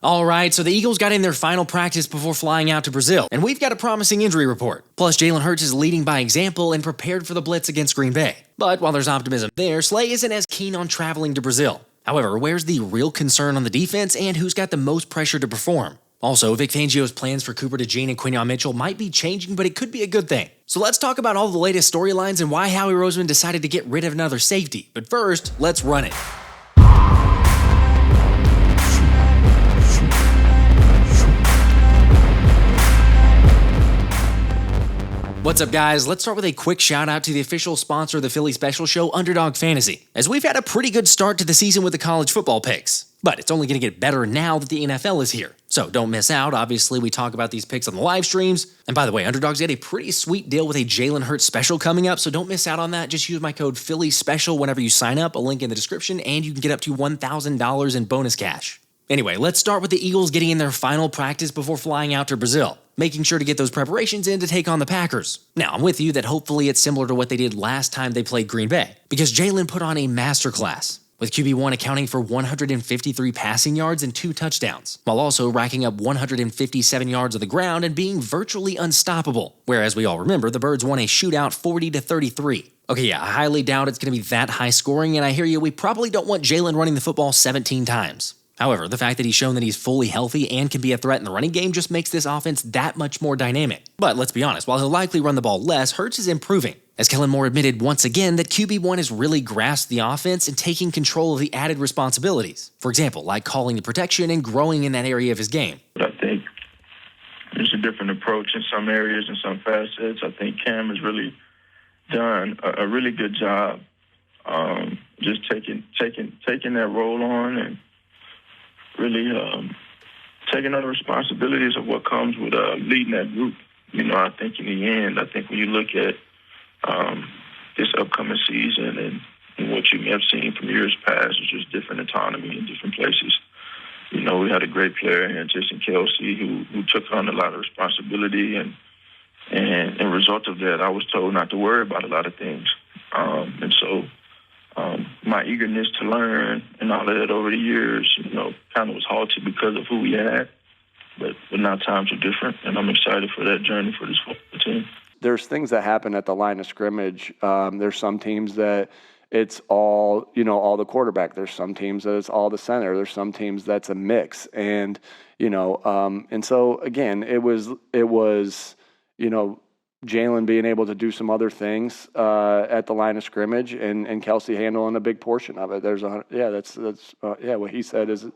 Alright, so the Eagles got in their final practice before flying out to Brazil, and we've got a promising injury report. Plus, Jalen Hurts is leading by example and prepared for the blitz against Green Bay. But while there's optimism there, Slay isn't as keen on traveling to Brazil. However, where's the real concern on the defense and who's got the most pressure to perform? Also, Vic Fangio's plans for Cooper DeJean and Quinyon Mitchell might be changing, but it could be a good thing. So let's talk about all the latest storylines and why Howie Roseman decided to get rid of another safety. But first, let's run it. What's up, guys? Let's start with a quick shout out to the official sponsor of the Philly Special Show, Underdog Fantasy, as we've had a pretty good start to the season with the college football picks. But it's only going to get better now that the NFL is here. So don't miss out. Obviously, we talk about these picks on the live streams. And by the way, Underdog's got a pretty sweet deal with a Jalen Hurts special coming up, so don't miss out on that. Just use my code PHILLYSPECIAL whenever you sign up, a link in the description, and you can get up to $1,000 in bonus cash. Anyway, let's start with the Eagles getting in their final practice before flying out to Brazil, making sure to get those preparations in to take on the Packers. Now, I'm with you that hopefully it's similar to what they did last time they played Green Bay, because Jalen put on a masterclass, with QB1 accounting for 153 passing yards and 2 touchdowns, while also racking up 157 yards on the ground and being virtually unstoppable, where, as we all remember, the Birds won a shootout 40-33. Okay, yeah, I highly doubt it's going to be that high scoring, and I hear you, we probably don't want Jalen running the football 17 times. However, the fact that he's shown that he's fully healthy and can be a threat in the running game just makes this offense that much more dynamic. But let's be honest, while he'll likely run the ball less, Hurts is improving, as Kellen Moore admitted once again that QB1 has really grasped the offense and taking control of the added responsibilities. For example, like calling the protection and growing in that area of his game. I think there's a different approach in some areas and some facets. I think Cam has really done a really good job just taking that role on and really taking on the responsibilities of what comes with leading that group. You know, I think in the end, I think when you look at this upcoming season and what you may have seen from years past, is just different autonomy in different places. You know, we had a great player here, Jason Kelsey, who took on a lot of responsibility, and as a result of that, I was told not to worry about a lot of things. And so my eagerness to learn and all of that over the years, you know, kind of was halted because of who we had. But now times are different, and I'm excited for that journey for this football team. There's things that happen at the line of scrimmage. There's some teams that it's all, all the quarterback. There's some teams that it's all the center. There's some teams that's a mix. And, and so, again, it was Jalen being able to do some other things at the line of scrimmage, and Kelsey handling a big portion of it. What he said is,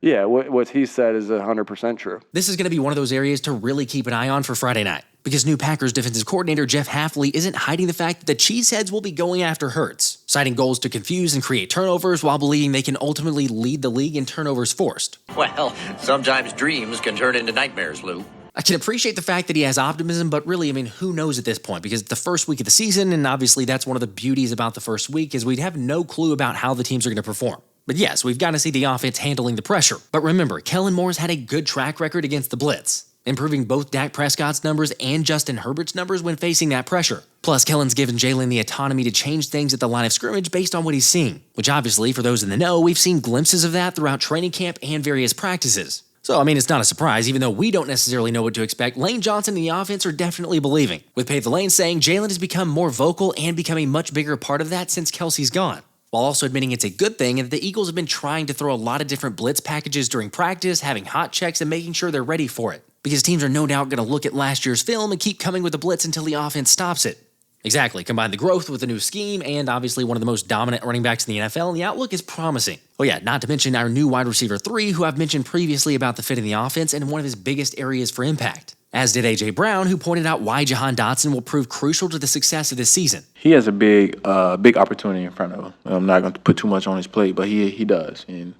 what he said is 100% true. This is going to be one of those areas to really keep an eye on for Friday night, because new Packers defensive coordinator Jeff Hafley isn't hiding the fact that the Cheeseheads will be going after Hurts, citing goals to confuse and create turnovers while believing they can ultimately lead the league in turnovers forced. Well, sometimes dreams can turn into nightmares, Lou. I can appreciate the fact that he has optimism, but really, who knows at this point? Because it's the first week of the season, and obviously that's one of the beauties about the first week is we'd have no clue about how the teams are going to perform. But yes, we've got to see the offense handling the pressure. But remember, Kellen Moore's had a good track record against the blitz, improving both Dak Prescott's numbers and Justin Herbert's numbers when facing that pressure. Plus, Kellen's given Jalen the autonomy to change things at the line of scrimmage based on what he's seeing, which obviously, for those in the know, we've seen glimpses of that throughout training camp and various practices. So, it's not a surprise, even though we don't necessarily know what to expect, Lane Johnson and the offense are definitely believing, with Pay the Lane saying Jalen has become more vocal and become a much bigger part of that since Kelsey's gone, while also admitting it's a good thing and that the Eagles have been trying to throw a lot of different blitz packages during practice, having hot checks, and making sure they're ready for it, because teams are no doubt going to look at last year's film and keep coming with the blitz until the offense stops it. Exactly, combine the growth with the new scheme and obviously one of the most dominant running backs in the NFL, and the outlook is promising. Oh yeah, not to mention our new wide receiver 3, who I've mentioned previously about the fit in the offense and one of his biggest areas for impact. As did A.J. Brown, who pointed out why Jahan Dotson will prove crucial to the success of this season. He has a big opportunity in front of him. I'm not going to put too much on his plate, but he does. And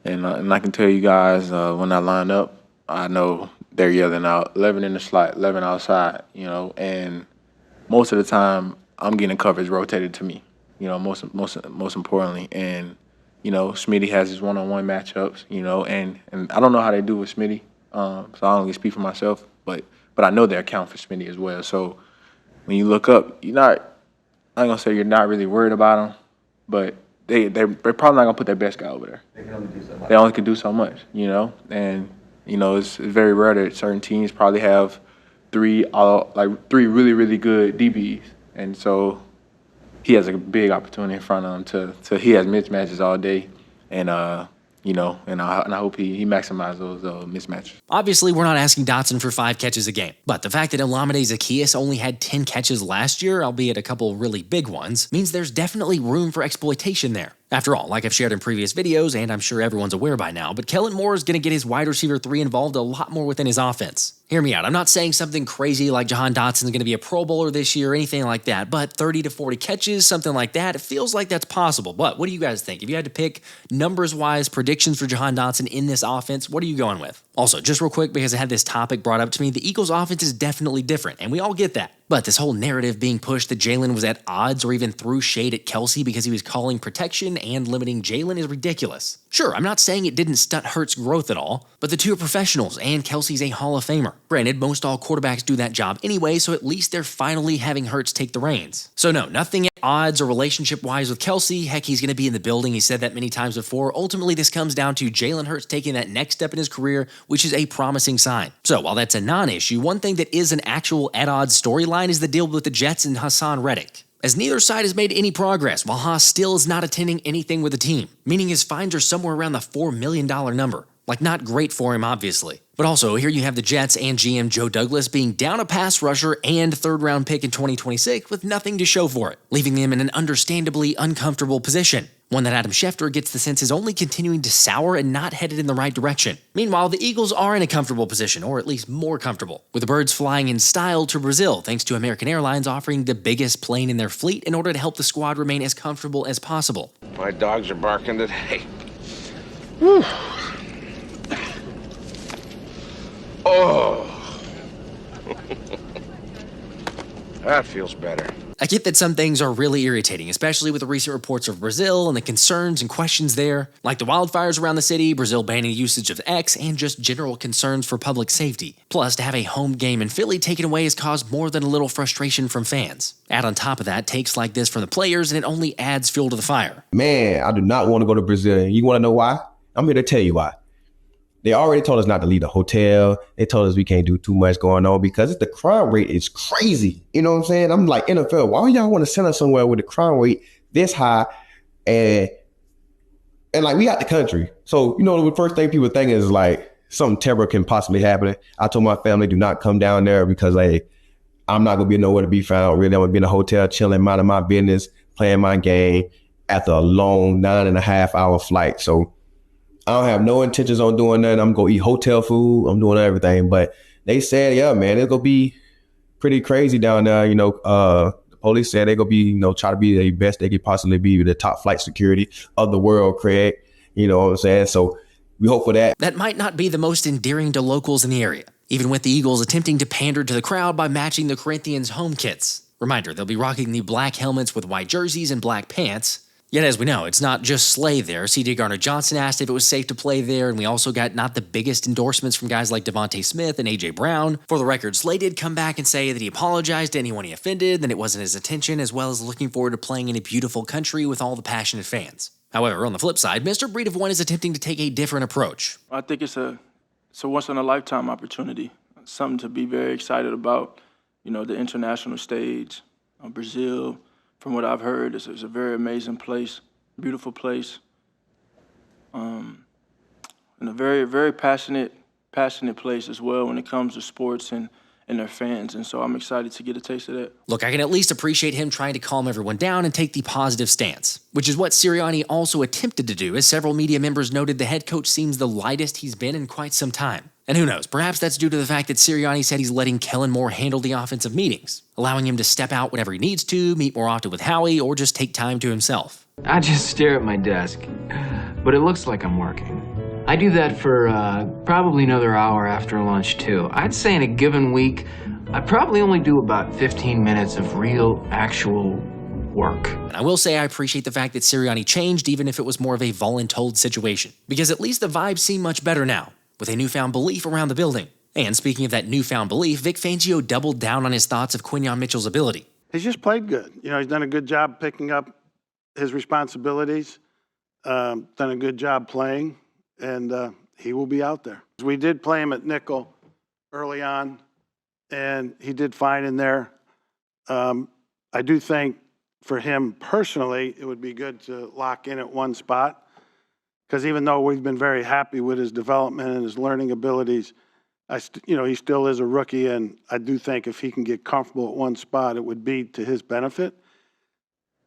I can tell you guys, when I line up, I know they're yelling out 11 in the slot, 11 outside, and most of the time, I'm getting coverage rotated to me, most importantly. And, Smitty has his one-on-one matchups, and I don't know how they do with Smitty, so I don't really speak for myself, but I know they account for Smitty as well. So when you look up, I ain't going to say you're not really worried about him, but they're probably not gonna put their best guy over there. They only can do so much, you know. And you know, it's very rare that certain teams probably have three really, really good DBs, and so he has a big opportunity in front of him to he has mismatches all day, and you know, and I hope he maximizes those mismatches. Obviously, we're not asking Dotson for 5 catches a game, but the fact that Olamide Zaccheaus only had 10 catches last year, albeit a couple really big ones, means there's definitely room for exploitation there. After all, like I've shared in previous videos, and I'm sure everyone's aware by now, but Kellen Moore is going to get his wide receiver 3 involved a lot more within his offense. Hear me out, I'm not saying something crazy like Jahan Dotson is going to be a Pro Bowler this year or anything like that, but 30 to 40 catches, something like that, it feels like that's possible. But what do you guys think? If you had to pick numbers-wise predictions for Jahan Dotson in this offense, what are you going with? Also, just real quick, because I had this topic brought up to me, the Eagles' offense is definitely different, and we all get that. But this whole narrative being pushed that Jalen was at odds or even threw shade at Kelce because he was calling protection and limiting Jalen is ridiculous. Sure, I'm not saying it didn't stunt Hurts' growth at all, but the two are professionals and Kelce's a Hall of Famer. Granted, most all quarterbacks do that job anyway, so at least they're finally having Hurts take the reins. So no, nothing at odds or relationship-wise with Kelce. Heck, he's going to be in the building. He said that many times before. Ultimately, this comes down to Jalen Hurts taking that next step in his career, which is a promising sign. So while that's a non-issue, one thing that is an actual at-odds storyline is the deal with the Jets and Hassan Reddick, as neither side has made any progress, while Haas still is not attending anything with the team, meaning his fines are somewhere around the $4 million number. Like, not great for him, obviously. But also, here you have the Jets and GM Joe Douglas being down a pass rusher and third-round pick in 2026 with nothing to show for it, leaving them in an understandably uncomfortable position. One that Adam Schefter gets the sense is only continuing to sour and not headed in the right direction. Meanwhile, the Eagles are in a comfortable position, or at least more comfortable, with the birds flying in style to Brazil thanks to American Airlines offering the biggest plane in their fleet in order to help the squad remain as comfortable as possible. My dogs are barking today. Whew. Oh. That feels better. I get that some things are really irritating, especially with the recent reports of Brazil and the concerns and questions there, like the wildfires around the city, Brazil banning usage of X, and just general concerns for public safety. Plus, to have a home game in Philly taken away has caused more than a little frustration from fans. Add on top of that takes like this from the players, and it only adds fuel to the fire. Man, I do not want to go to Brazil. You want to know why? I'm here to tell you why. They already told us not to leave the hotel. They told us we can't do too much going on because the crime rate is crazy. You know what I'm saying? I'm like, NFL, why would y'all want to send us somewhere with the crime rate this high? And like, we out the country. So, you know, the first thing people think is like something terrible can possibly happen. I told my family, do not come down there because, like, I'm not going to be nowhere to be found. Really, I'm going to be in a hotel chilling, minding my business, playing my game after a long 9.5-hour flight. So I don't have no intentions on doing nothing. I'm going to eat hotel food. I'm doing everything. But they said, yeah, man, it's going to be pretty crazy down there. You know, the police said they're going to be, you know, try to be the best they could possibly be with the top flight security of the world, Craig. You know what I'm saying? So we hope for that. That might not be the most endearing to locals in the area, even with the Eagles attempting to pander to the crowd by matching the Corinthians' home kits. Reminder, they'll be rocking the black helmets with white jerseys and black pants. Yet, as we know, it's not just Slay there. C.J. Gardner-Johnson asked if it was safe to play there, and we also got not the biggest endorsements from guys like DeVonta Smith and A.J. Brown. For the record, Slay did come back and say that he apologized to anyone he offended, that it wasn't his intention, as well as looking forward to playing in a beautiful country with all the passionate fans. However, on the flip side, Mr. Breed of One is attempting to take a different approach. I think it's a once-in-a-lifetime opportunity, something to be very excited about. You know, the international stage, Brazil. From what I've heard, it's a very amazing place, beautiful place, and a very, very passionate place as well when it comes to sports and their fans. And so I'm excited to get a taste of that. Look, I can at least appreciate him trying to calm everyone down and take the positive stance, which is what Sirianni also attempted to do, as several media members noted the head coach seems the lightest he's been in quite some time. And who knows, perhaps that's due to the fact that Sirianni said he's letting Kellen Moore handle the offensive meetings, allowing him to step out whenever he needs to, meet more often with Howie, or just take time to himself. I just stare at my desk, but it looks like I'm working. I do that for probably another hour after lunch, too. I'd say in a given week, I probably only do about 15 minutes of real, actual work. And I will say I appreciate the fact that Sirianni changed, even if it was more of a voluntold situation, because at least the vibes seem much better now, with a newfound belief around the building. And speaking of that newfound belief, Vic Fangio doubled down on his thoughts of Quinyon Mitchell's ability. He's just played good. You know, he's done a good job picking up his responsibilities. done a good job playing, and he will be out there. We did play him at nickel early on, and he did fine in there. I do think for him personally, it would be good to lock in at one spot, because even though we've been very happy with his development and his learning abilities, he still is a rookie, and I do think if he can get comfortable at one spot, it would be to his benefit.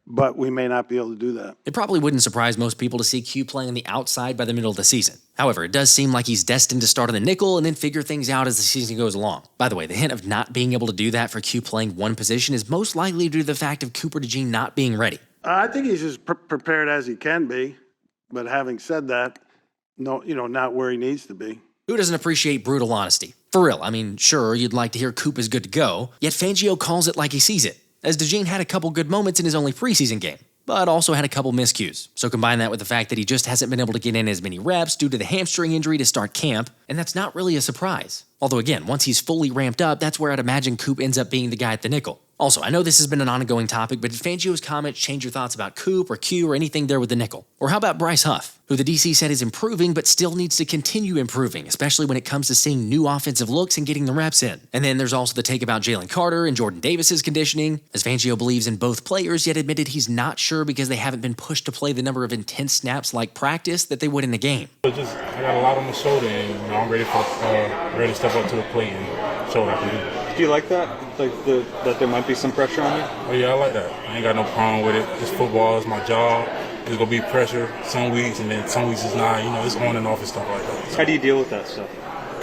But we may not be able to do that. It probably wouldn't surprise most people to see Q playing on the outside by the middle of the season. However, it does seem like he's destined to start on the nickel and then figure things out as the season goes along. By the way, the hint of not being able to do that for Q playing one position is most likely due to the fact of Cooper DeJean not being ready. I think he's as prepared as he can be. But having said that, no, not where he needs to be. Who doesn't appreciate brutal honesty? For real, I mean, sure, you'd like to hear Coop is good to go, yet Fangio calls it like he sees it, as DeJean had a couple good moments in his only preseason game, but also had a couple miscues. So combine that with the fact that he just hasn't been able to get in as many reps due to the hamstring injury to start camp, and that's not really a surprise. Although again, once he's fully ramped up, that's where I'd imagine Coop ends up being the guy at the nickel. Also, I know this has been an ongoing topic, but did Fangio's comments change your thoughts about Coop or Q or anything there with the nickel? Or how about Bryce Huff, who the DC said is improving but still needs to continue improving, especially when it comes to seeing new offensive looks and getting the reps in? And then there's also the take about Jalen Carter and Jordan Davis's conditioning, as Fangio believes in both players, yet admitted he's not sure because they haven't been pushed to play the number of intense snaps like practice that they would in a game. I got a lot on my shoulder, and I'm ready to step up to the plate and show what I can do. Do you like that? That there might be some pressure on you? Oh yeah, I like that. I ain't got no problem with it. It's football, it's my job. There's gonna be pressure some weeks, and then some weeks it's not. It's on and off and stuff like that. How do you deal with that stuff?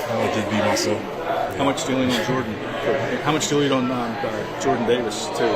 I just be myself. Yeah. How much do you lean on Jordan? How much do you lean on Jordan Davis too?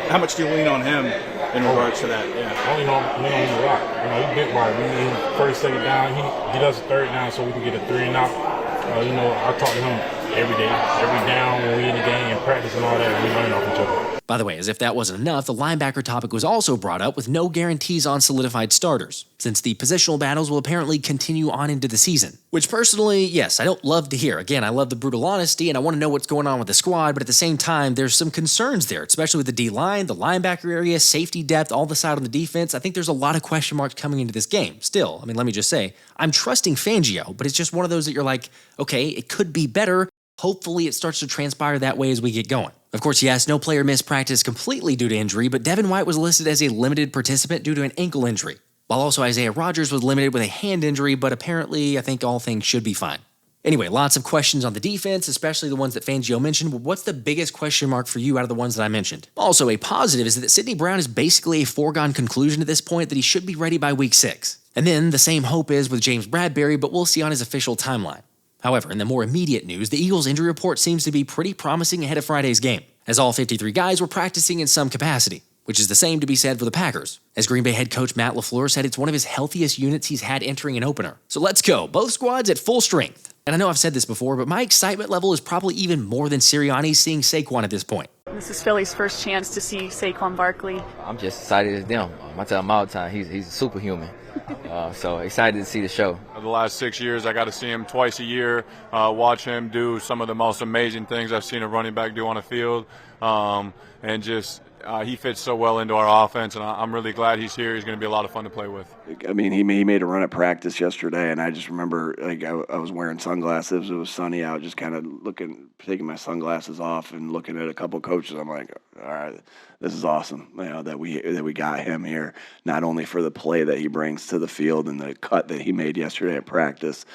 How much do you lean on him in regards to that? Yeah. I lean on him a lot. He's big body. We need first, second down. He does a third down so we can get a 3 and out. I talk to him every day, every down when we in the game and practice and all that, we learn off each other. By the way, as if that wasn't enough, the linebacker topic was also brought up with no guarantees on solidified starters, since the positional battles will apparently continue on into the season. Which personally, yes, I don't love to hear. Again, I love the brutal honesty and I want to know what's going on with the squad, but at the same time, there's some concerns there, especially with the D-line, the linebacker area, safety depth, all the side on the defense. I think there's a lot of question marks coming into this game. Still, let me just say, I'm trusting Fangio, but it's just one of those that you're like, okay, it could be better. Hopefully it starts to transpire that way as we get going. Of course, yes, no player missed practice completely due to injury, but Devin White was listed as a limited participant due to an ankle injury, while also Isaiah Rodgers was limited with a hand injury, but apparently I think all things should be fine. Anyway, lots of questions on the defense, especially the ones that Fangio mentioned. But what's the biggest question mark for you out of the ones that I mentioned? Also, a positive is that Sidney Brown is basically a foregone conclusion at this point that he should be ready by week 6. And then the same hope is with James Bradberry, but we'll see on his official timeline. However, in the more immediate news, the Eagles' injury report seems to be pretty promising ahead of Friday's game, as all 53 guys were practicing in some capacity, which is the same to be said for the Packers. As Green Bay head coach Matt LaFleur said, it's one of his healthiest units he's had entering an opener. So let's go, both squads at full strength. And I know I've said this before, but my excitement level is probably even more than Sirianni's seeing Saquon at this point. This is Philly's first chance to see Saquon Barkley. I'm just excited as them. I tell him all the time, he's a superhuman. So excited to see the show. The last 6 years, I got to see him twice a year, watch him do some of the most amazing things I've seen a running back do on a field, and just he fits so well into our offense, and I'm really glad he's here. He's going to be a lot of fun to play with. He made a run at practice yesterday, and I just remember I was wearing sunglasses. It was sunny out, just kind of taking my sunglasses off and looking at a couple coaches. I'm like, all right, this is awesome. That we got him here, not only for the play that he brings to the field and the cut that he made yesterday at practice,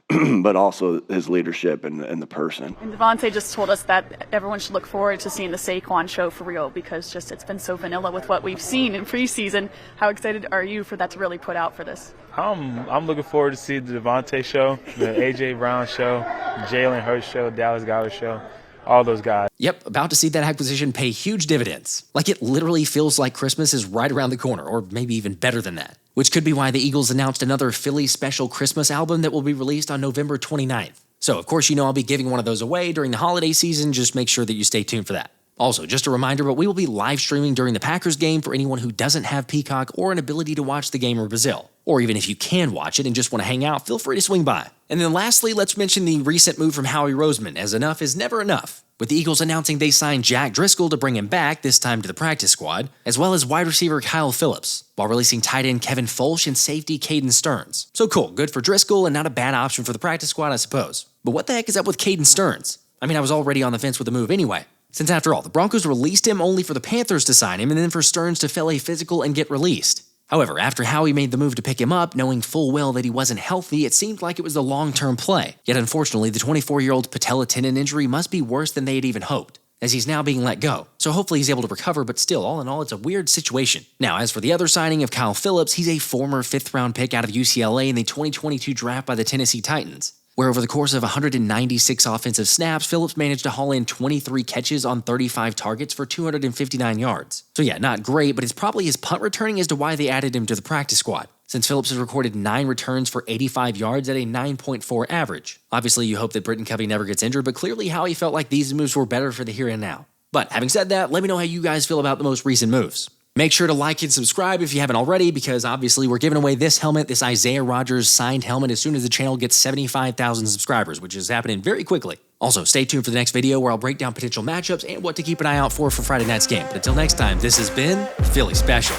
but also his leadership and the person. And DeVonta just told us that everyone should look forward to seeing the Saquon show for real, because it's been so vanilla with what we've seen in preseason. How excited are you for that to really put out for this? I'm looking forward to see the DeVonta show, the A.J. Brown show, Jalen Hurts show, Dallas Goedert show, all those guys. Yep, about to see that acquisition pay huge dividends. Like it literally feels like Christmas is right around the corner, or maybe even better than that. Which could be why the Eagles announced another Philly special Christmas album that will be released on November 29th. So, of course, I'll be giving one of those away during the holiday season. Just make sure that you stay tuned for that. Also, just a reminder, but we will be live streaming during the Packers game for anyone who doesn't have Peacock or an ability to watch the game in Brazil. Or even if you can watch it and just want to hang out, feel free to swing by. And then lastly, let's mention the recent move from Howie Roseman, as enough is never enough. with the Eagles announcing they signed Jack Driscoll to bring him back, this time to the practice squad, as well as wide receiver Kyle Phillips, while releasing tight end Kevin Foelsch and safety Caden Sterns. So cool, good for Driscoll and not a bad option for the practice squad, I suppose. But what the heck is up with Caden Sterns? I mean, I was already on the fence with the move anyway. Since after all, the Broncos released him only for the Panthers to sign him and then for Sterns to fail a physical and get released. However, after Howie made the move to pick him up, knowing full well that he wasn't healthy, it seemed like it was the long-term play. Yet unfortunately, the 24-year-old's patella tendon injury must be worse than they had even hoped, as he's now being let go. So hopefully he's able to recover, but still, all in all, it's a weird situation. Now, as for the other signing of Kyle Phillips, he's a former 5th-round pick out of UCLA in the 2022 draft by the Tennessee Titans, where over the course of 196 offensive snaps, Phillips managed to haul in 23 catches on 35 targets for 259 yards. So yeah, not great, but it's probably his punt returning as to why they added him to the practice squad, since Phillips has recorded 9 returns for 85 yards at a 9.4 average. Obviously, you hope that Britton Covey never gets injured, but clearly Howie felt like these moves were better for the here and now. But having said that, let me know how you guys feel about the most recent moves. Make sure to like and subscribe if you haven't already, because obviously we're giving away this helmet, this Isaiah Rodgers signed helmet, as soon as the channel gets 75,000 subscribers, which is happening very quickly. Also, stay tuned for the next video where I'll break down potential matchups and what to keep an eye out for Friday night's game. But until next time, this has been Philly Special.